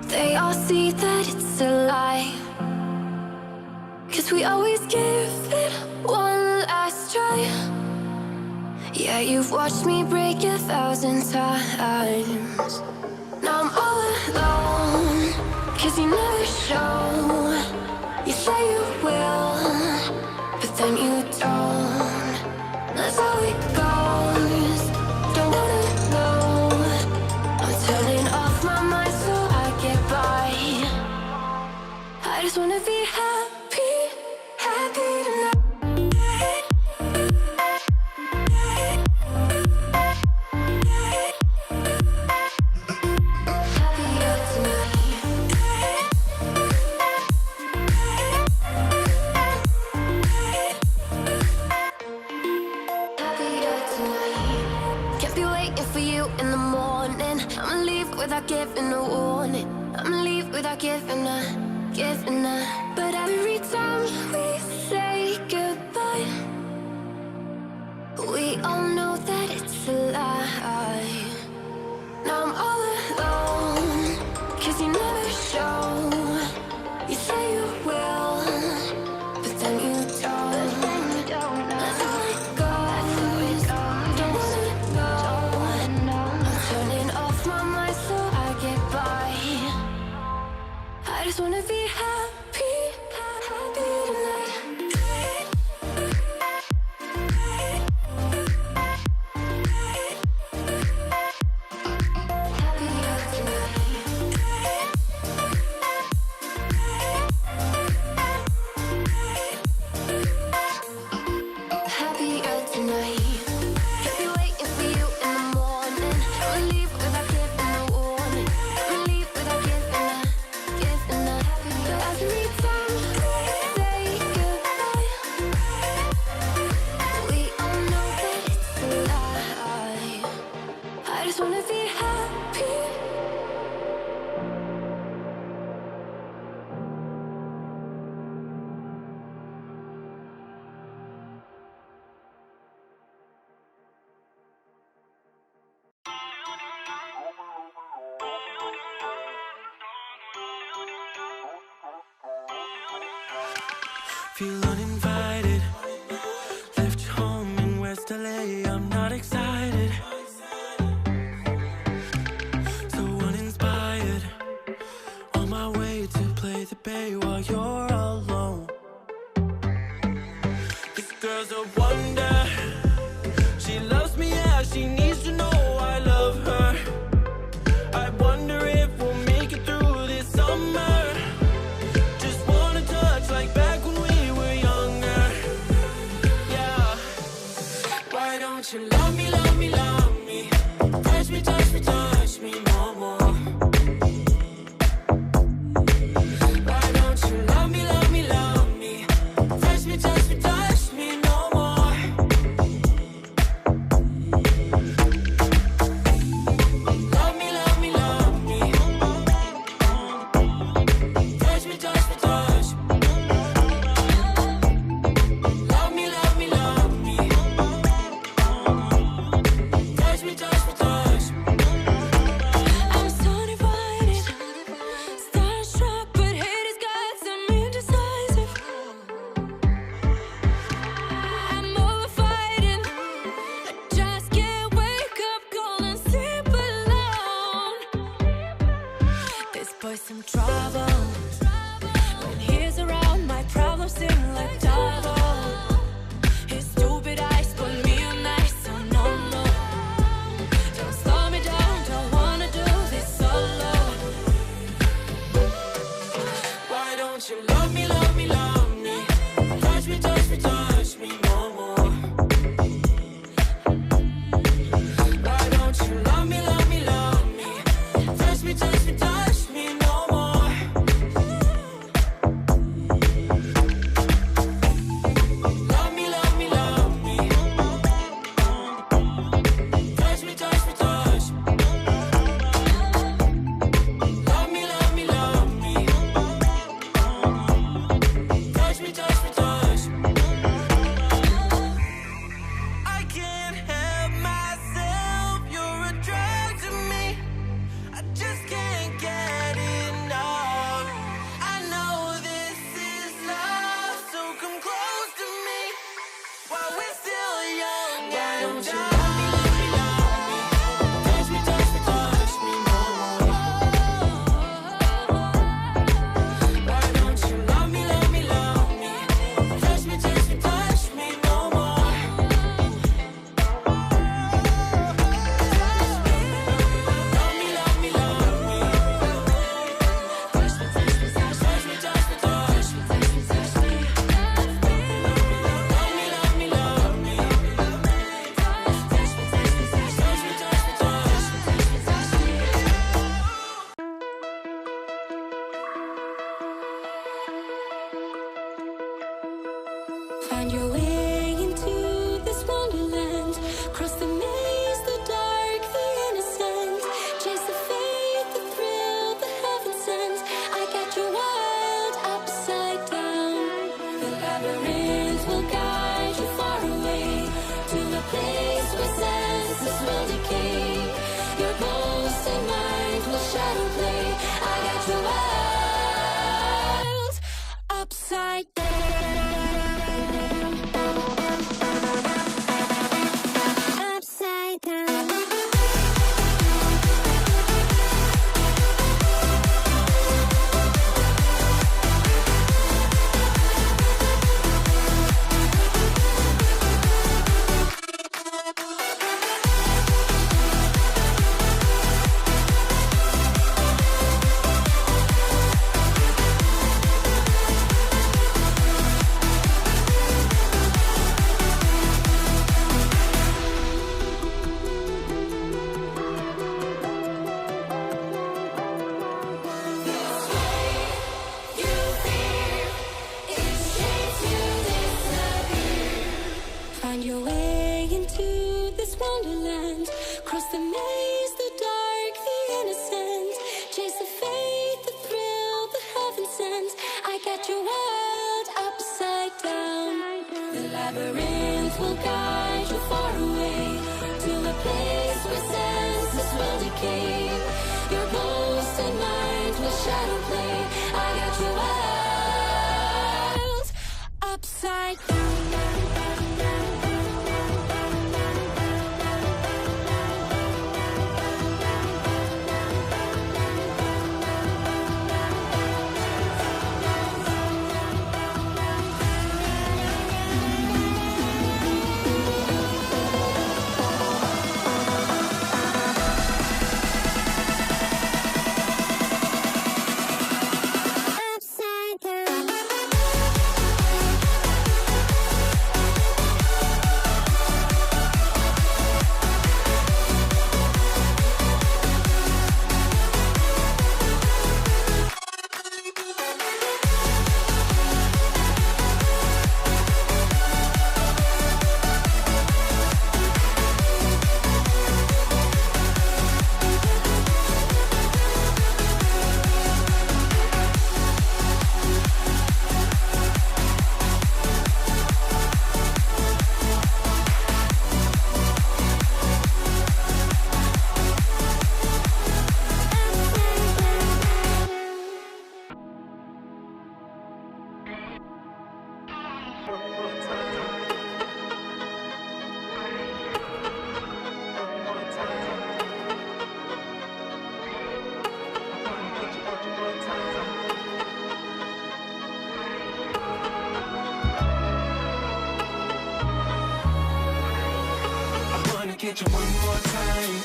They all see that it's a lie, 'cause we always give it one last try. Yeah, you've watched me break 1,000 times. Now I'm all alone, 'cause you never show. You say you will, but then you don't. That's how it goes. Don't wanna know. I'm turning off my mind so I get by. I just wanna be happy, happy tonight. Without giving a warning, I'ma leave without giving a. But every time we say goodbye, we all know that it's a lie. Now I'm all alone, 'cause you never show. You say you will, but then you don't. That's how it goes. Don't wanna know. I'm turning off my mind so I get by. I just wanna be happy, happy tonight. Happier tonight. Happier tonight. Kept me waiting for you in the morning. I'ma leave without giving a warning. I'ma leave without giving a. But every time we say goodbye, we all know that it's a lie. I just wanna be happy. Feel uninvited. Left home in West LA. I'm not excited. So uninspired. On my way to play the bay while you're alone. This girl's a wonder. She loves me, yeah. She needs to know I love her. I wonder if we'll make it through this summer. Just wanna touch like back when we were younger. Yeah. Why don't you love me, love me, love me? Touch me, touch me, touch me no more. Why don't you love me, love me, love me? Touch me, touch me, touch me no more. Love me, love me, love me. Touch me, touch me, touch me. Love me, love me, love me. Touch me, touch me, touch me. I'm so divided, starstruck, but hate has got some indecisive. I'm over fighting. I just can't wake up cold and sleep alone. This boy's some trouble. When he's around, my problems seem like double. His stupid eyes put me on ice, so no, no. Don't slow me down, don't wanna do this solo. Why don't you love me, love me, love me? Touch me, touch me, touch me no more. Why don't you love me, love me, love me? Touch me, touch me, touch me no more. hands, I get your world upside down. The labyrinth will guide you far away to a place where senses will decay. Your ghost and mind will shadow play. I got your world upside down. Get you one more time.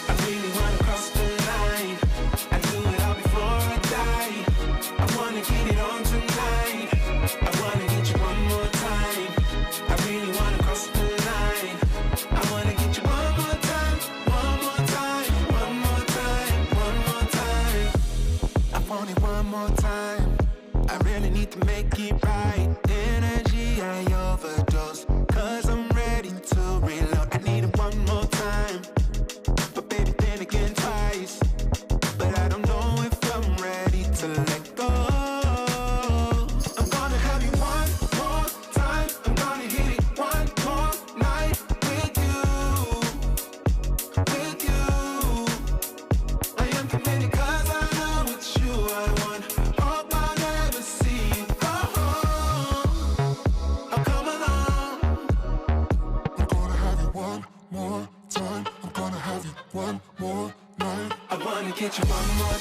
I really wanna cross the line. I do it all before I die. I wanna get it on tonight. I wanna get you one more time. I really wanna cross the line. I wanna get you one more time, one more time, one more time, one more time. I want it one more time. I really need to make it right. Energy I overdose, 'cause I'm ready to reload. I need it one more time, but baby then again twice. But I don't know if I'm ready to let go. I'm gonna have you one more time. I'm gonna hit it one more night with you, with you. I am committed 'cause I know it's you I want. Hope I never see you go home. Oh, come along. I'm gonna have you one more time. I'm gonna have you one more night. I wanna get you one more